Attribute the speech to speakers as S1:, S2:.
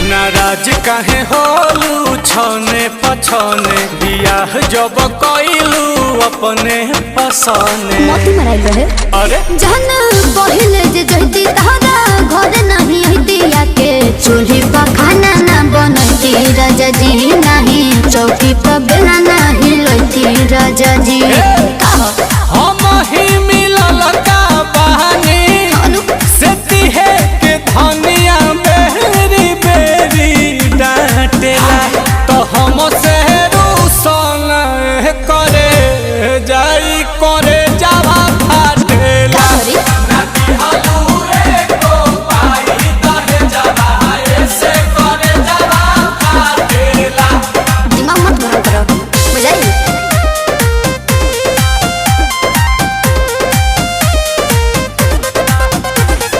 S1: नाराज काहे होलू छने पछने बियाह जब कइलू अपने पसने
S2: मोती मराइल रहे
S1: अरे
S2: जहन पहिले जे